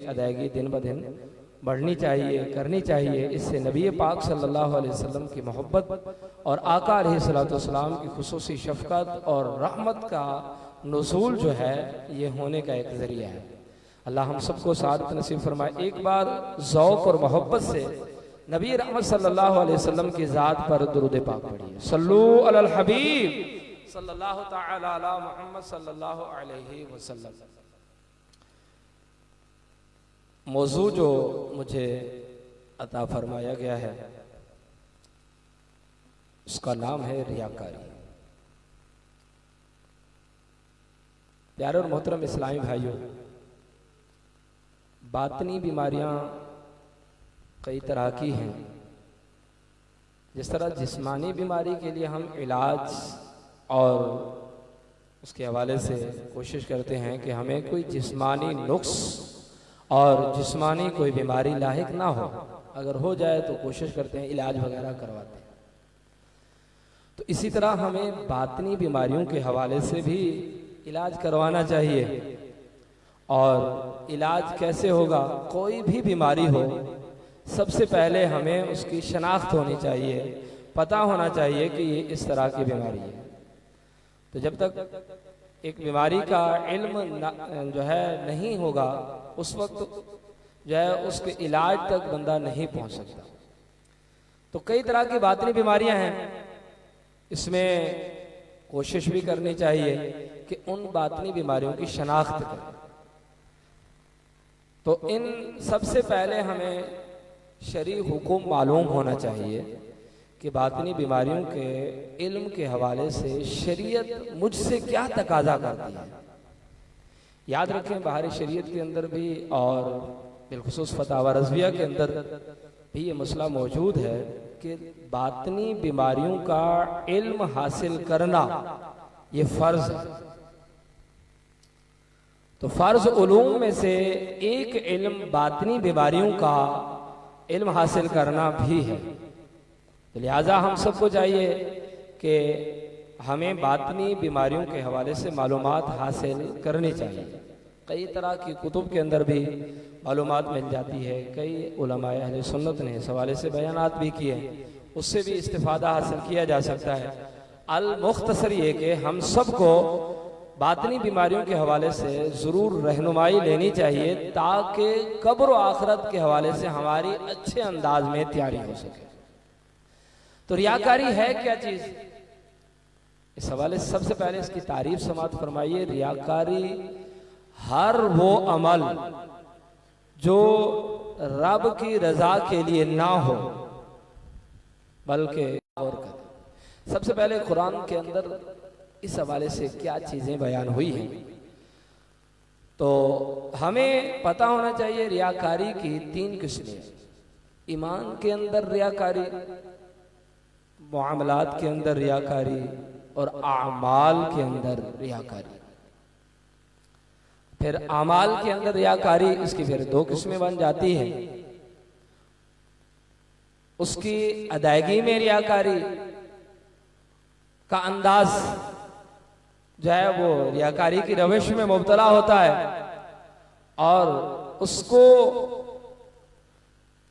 अदायगी दिन ब दिन बढ़नी चाहिए, करनी चाहिए। इससे नबी पाक सल्लल्लाहु अलैहि वसल्लम की मोहब्बत और आका अलैहिस्सलाम की खुसूसी शफ़क़त और रहमत का नुज़ूल जो है ये होने का एक ज़रिया है। अल्लाह हम सबको सादत नसीब फरमाए। एक बार ज़ौक़ और मोहब्बत से नबी रहमत सल्लल्लाहु अलैहि वसल्लम की ज़ात पर दुरूद पाक पढ़िए। सल्लू अलल हबीब सल्लल्लाहु तआला अला मुहम्मद सल्लल्लाहु अलैहि वसल्लम। मौजू जो मुझे अता फरमाया गया है उसका नाम है रियाकारी। प्यारे और मोहतरम इस्लामी भाइयों, बातनी बीमारियां कई तरह की हैं। जिस तरह जिस्मानी बीमारी के लिए हम इलाज और उसके हवाले से कोशिश करते हैं कि हमें कोई जिस्मानी नुक्स और जिस्मानी कोई बीमारी लाहिक ना हो, अगर हो जाए तो कोशिश करते हैं इलाज वगैरह करवाते हैं। तो इसी तरह हमें बातनी बीमारियों के हवाले से भी इलाज करवाना चाहिए। और इलाज कैसे होगा? कोई भी बीमारी हो, सबसे पहले हमें उसकी शनाख्त होनी चाहिए, पता होना चाहिए कि ये इस तरह की बीमारी है। तो जब तक एक बीमारी का इल्म जो है नहीं होगा, उस वक्त जो है उसके इलाज तक बंदा नहीं पहुंच सकता। तो कई तरह की बातनी बीमारियां हैं, इसमें कोशिश भी करनी चाहिए कि उन बातनी बीमारियों की शनाख्त करें। तो इन सबसे पहले हमें शरई हुकुम मालूम होना चाहिए कि बातनी बीमारियों के इल्म के हवाले से शरीयत मुझसे क्या तकाजा करती है। याद रखें, बाहरी शरीयत के अंदर भी और बिलखुसूस फतावा रज़विया के अंदर भी ये मसला मौजूद है कि बातनी बीमारियों का इल्म हासिल करना ये फ़र्ज़ है। तो फ़र्ज़ उलूम में से एक इल्म बातनी बीमारियों का इल्म हासिल करना भी है। तो लिहाजा हम सबको चाहिए कि हमें बातनी बीमारियों के हवाले से मालूमात हासिल करनी चाहिए। कई तरह की कुतुब के अंदर भी मालूमात मिल जाती है। कई उलमाए अहले सुन्नत ने इस हवाले से बयानात भी किए, उससे भी इस्तिफादा हासिल किया जा सकता है। अल मुख्तसर ये कि हम सबको बातनी बीमारियों के हवाले से ज़रूर रहनुमाई लेनी चाहिए, ताकि कब्र और आखिरत के हवाले से हमारी अच्छे अंदाज में तैयारी हो सके। तो रियाकारी है क्या चीज़? इस हवाले से सबसे पहले इसकी तारीफ समात फरमाइए। रियाकारी हर वो अमल जो रब की रजा के लिए ना हो बल्कि और करे। सबसे पहले कुरान के अंदर इस हवाले से क्या चीज़ें बयान हुई हैं, तो हमें पता होना चाहिए रियाकारी की तीन किस्में। ईमान के अंदर रियाकारी, मुआमलात के अंदर रियाकारी और आमाल के अंदर रियाकारी। फिर आमाल के अंदर रियाकारी, इसकी फिर दो किस्में बन जाती हैं। उसकी अदायगी में रियाकारी का अंदाज जो है वो रियाकारी की रविश में मुब्तला होता है, और उसको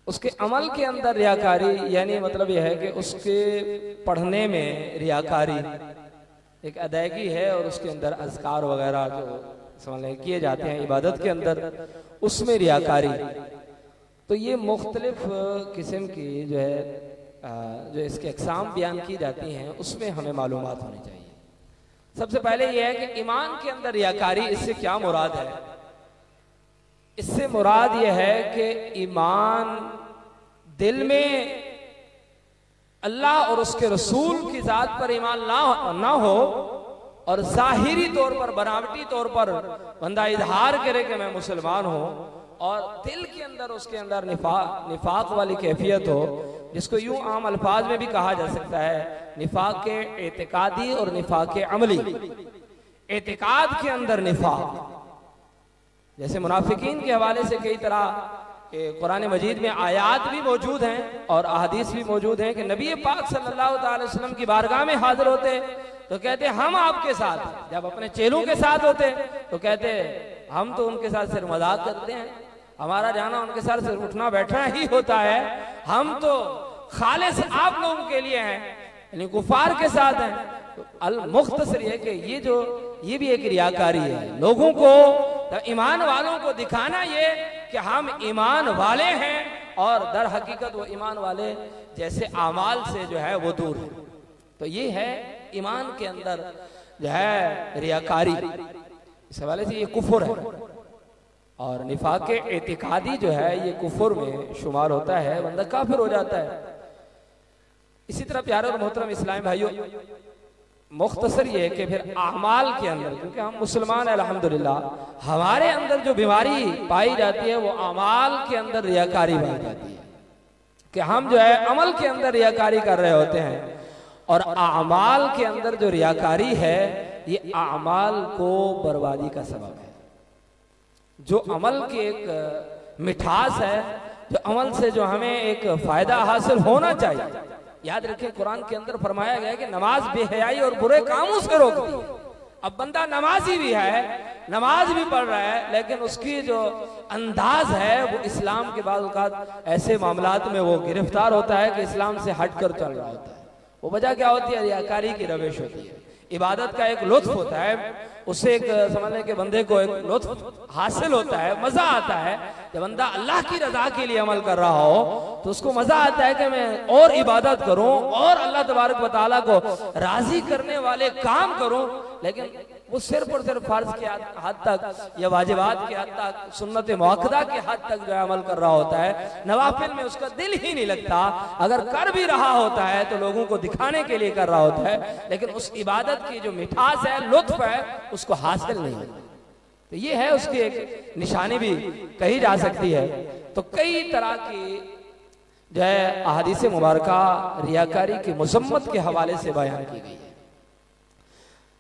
उसके अमल के अंदर रियाकारी, यानी मतलब यह है कि उसके पढ़ने में रियाकारी एक अदायगी है, और उसके अंदर अज़कार वगैरह जो समझ किए जाते हैं इबादत के अंदर, उसमें रियाकारी। तो ये मुख्तलिफ किस्म की जो है जो इसके अक़साम बयान की जाती हैं, उसमें हमें मालूमात होनी चाहिए। सबसे पहले यह है कि ईमान के अंदर रियाकारी, इससे क्या मुराद है? इससे मुराद यह है कि ईमान दिल में अल्लाह और उसके रसूल की ज़ात पर ईमान ना हो, और ज़ाहिरी तौर पर, बनावटी तौर पर बंदा इजहार करे कि मैं मुसलमान हूँ, और दिल के अंदर उसके अंदर निफाक वाली कैफियत हो, जिसको यूं आम अल्फाज में भी कहा जा सकता है निफाक एतिकादी और निफाक अमली। एतिकाद के अंदर निफाक, जैसे मुनाफिकीन के हवाले से कई तरह कुरान मजीद में आयात भी मौजूद हैं और अहादीस भी मौजूद हैं कि नबी पाक सल्लल्लाहु अलैहि वसल्लम की बारगाह में हाजिर होते तो कहते हम आपके साथ। जब अपने चेलों के साथ होते तो कहते हम तो उनके साथ सिर्फ मजाक करते हैं, हमारा जाना उनके साथ सिर्फ उठना बैठना ही होता है। हम तो खालिस आप लोगों के लिए हैं, यानी कुफार के साथ हैं। तो अल मुख्तसर है कि ये भी एक रियाकारी है, लोगों को, ईमान वालों को दिखाना ये कि हम ईमान वाले हैं, और दर हकीकत वो ईमान वाले जैसे आमाल से जो है वो दूर है। तो ये है ईमान के अंदर जो है रियाकारी। इस हवाले से ये कुफर है, और निफाक एतिकादी जो है ये कुफर में शुमार होता है, बंदा काफिर हो जाता है। इसी तरह प्यारे और मोहतरम इस्लामी भाइयों, मुख्तसर ये है कि फिर आमाल के अंदर, क्योंकि हम मुसलमान हैं अल्हम्दुलिल्लाह, हमारे अंदर जो बीमारी पाई जाती है वो अमाल के अंदर रियाकारी पाई जाती है, कि हम जो है अमल के अंदर रियाकारी कर रहे होते हैं। और आमाल के अंदर जो रियाकारी है ये आमाल को बर्बादी का सबब है। जो अमल की एक मिठास है, जो अमल से जो हमें एक फायदा हासिल होना चाहिए, याद रखें कुरान के अंदर फरमाया गया है कि नमाज बेहयाई और बुरे कामों से रोकती है। अब बंदा नमाजी भी है, नमाज भी पढ़ रहा है, लेकिन उसकी जो अंदाज है वो इस्लाम के बाद औकात ऐसे मामलात में वो गिरफ्तार होता है कि इस्लाम से हटकर चल रहा होता है। वो वजह क्या होती है? रियाकारी की रविश होती है। इबादत का एक लुत्फ होता है, उससे एक समझने के बंदे को एक लुत्फ हासिल होता है, मजा आता है। जब बंदा अल्लाह की रजा के लिए अमल कर रहा हो तो उसको मजा आता है कि मैं और इबादत करूं और अल्लाह तबारक व तआला को राजी करने वाले काम करूं। लेकिन वो सिर्फ और सिर्फ फर्ज के हद तक या वाजिबात के हद तक, सुन्नत मुअक्कदा के हद तक जो है अमल कर रहा होता है। नवाफिल में उसका दिल ही नहीं लगता। अगर कर भी रहा होता है तो लोगों को दिखाने के लिए कर रहा होता है, लेकिन उस इबादत की जो मिठास है, लुत्फ है, उसको हासिल नहीं होता। तो ये है उसकी एक निशानी भी कही जा सकती है। तो कई तरह की जो है अहादीस मुबारका रियाकारी की मजम्मत के हवाले से बयान की गई है।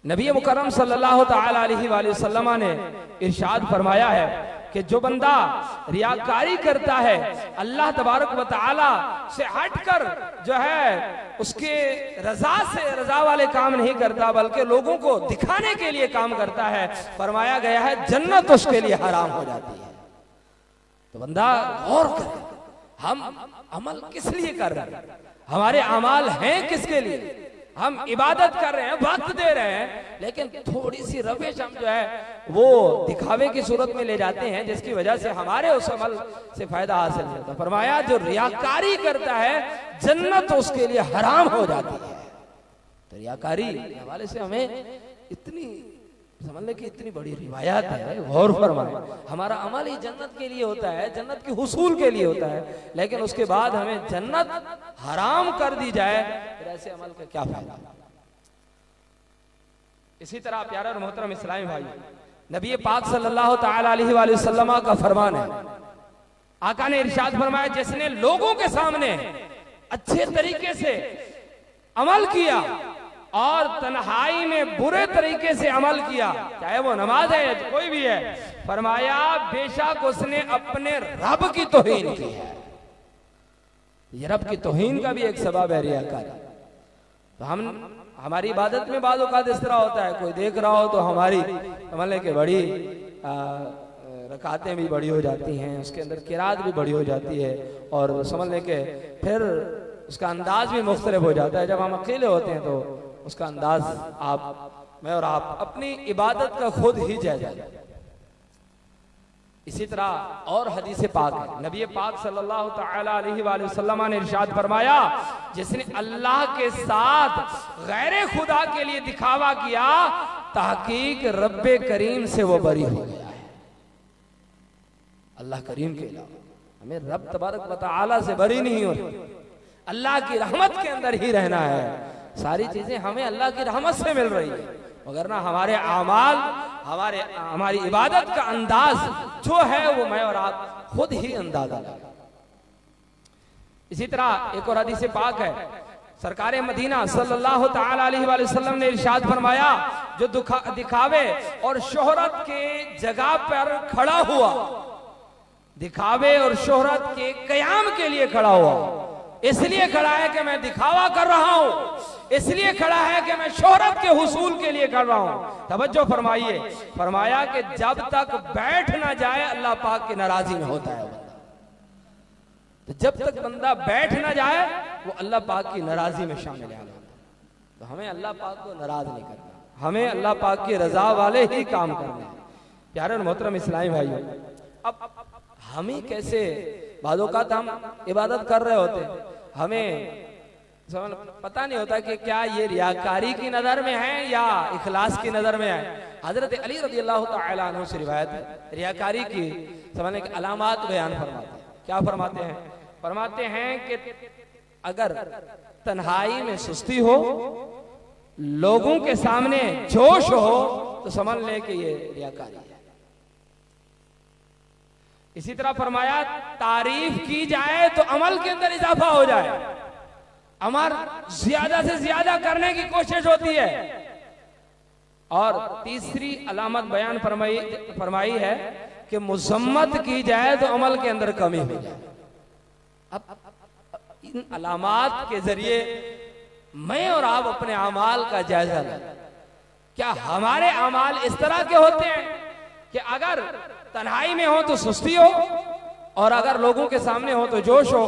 नबी मुकर्रम सल्लल्लाहु तआला अलैहि वसल्लम ने इरशाद फरमाया है कि जो बंदा रियाकारी करता है, अल्लाह तबारक व तआला से हटकर जो है उसके रजा वाले काम नहीं करता, बल्कि लोगों को दिखाने के लिए काम करता है, फरमाया गया है जन्नत उसके लिए हराम हो जाती है। तो बंदा गौर करे, हम अमल किस लिए कर रहे हैं, हमारे अमाल हैं किसके लिए? हम इबादत कर रहे हैं, वक्त दे रहे हैं, लेकिन थोड़ी सी रविश हम जो है वो दिखावे की सूरत में ले जाते हैं, जिसकी वजह से हमारे उस अमल से फायदा हासिल नहीं होता। फरमाया जो रियाकारी करता है जन्नत उसके लिए हराम हो जाती है। तो रियाकारी के हवाले से हमें इतनी समझने की इतनी बड़ी रिवायत है, गौर फरमाए। हमारा अमल ही जन्नत के लिए होता है, जन्नत के हुसूल के लिए होता है, लेकिन उसके बाद हमें जन्नत हराम कर दी जाए, फिर ऐसे अमल का क्या फायदा? इसी तरह प्यारा और मोहतरम इस्लामी भाई, नबी पाक सल्लल्लाहु तआला अलैहि वसल्लम का फरमान है, आका ने इरशाद फरमाया जिसने लोगों के सामने अच्छे तरीके से अमल किया और तन्हाई में बुरे तरीके से अमल किया, चाहे वो नमाज है या कोई भी है, फरमाया बेशक उसने अपने रब की तौहीन की है। ये रब की तौहीन का भी एक सबब है रियाकारी। तो हमारी इबादत में बाज़ औक़ात इस तरह होता है, कोई देख रहा हो तो हमारी समझने के बड़ी रकातें भी बड़ी हो जाती हैं, उसके अंदर किरात भी बड़ी हो जाती है, और समझने के फिर उसका अंदाज भी मुख्तलिफ हो जाता है। जब हम अकेले होते हैं तो उसका अंदाज मैं और आप अपनी इबादत का खुद ही जायजा। इसी तरह और हदीस पाक है, नबी पाक सल्लल्लाहु तआला अलैहि वसल्लम ने इरशाद फरमाया जिसने अल्लाह के साथ गैर खुदा के लिए दिखावा किया, तहकीक रब्बे करीम से वो बरी हो गया है। अल्लाह करीम के अलावा हमें रब तबारक व तआला से बरी नहीं होती, अल्लाह की रहमत के अंदर ही रहना है। सारी चीजें हमें अल्लाह की रहमत से मिल रही है, मगर ना हमारे आमाल, हमारी इबादत का अंदाज जो है वो मैं और आप खुद ही अंदाजा लगा। इसी तरह एक और हदीस पाक है, सरकार मदीना सल्लल्लाहु तआला अलैहि वसल्लम ने इरशाद फरमाया जो दिखावे और शोहरत के जगह पर खड़ा हुआ, दिखावे और शोहरत के कयाम के लिए खड़ा हुआ, इसलिए खड़ा है कि मैं दिखावा कर रहा हूं, इसलिए खड़ा है कि मैं शोहरत के हुसूल के लिए कर रहा हूं। तवज्जो फरमाइए, फरमाया कि जब तक बैठ ना जाए अल्लाह पाक की नाराजी में होता है बंदा। तो जब तक बंदा बैठ ना जाए वो अल्लाह पाक की नाराजी में शामिल है। तो हमें अल्लाह पाक को नाराज नहीं करना, हमें अल्लाह पाक की रजा वाले ही काम करने हैं। प्यारे और मोहतरम इस्लामी भाइयों, अब हमें कैसे बाज़-औक़ात हम इबादत कर रहे होते, हमें पता नहीं होता कि क्या ये रियाकारी की नजर में है या इखलास की नजर में है। हजरत अली रज़ी अल्लाह तआला अन्हु से रिवायत है, रियाकारी की समझने के अलामात बयान फरमाते हैं। क्या फरमाते हैं? फरमाते हैं कि अगर तन्हाई में सुस्ती हो, लोगों के सामने जोश हो, तो समझ ले कि ये रियाकारी है। इसी तरह फरमाया तारीफ की जाए तो अमल के अंदर इजाफा हो जाए, अमर ज्यादा से ज्यादा करने की कोशिश होती है। और तीसरी अलामत बयान फरमाई है कि मुजम्मत की जाए तो अमल के अंदर कमी हो जाए। अब इन अलामात के जरिए मैं और आप अपने अमाल का जायजा लें। क्या हमारे अमाल इस तरह के होते हैं कि अगर तन्हाई में हो तो सुस्ती हो, और अगर लोगों के सामने हो तो जोश हो,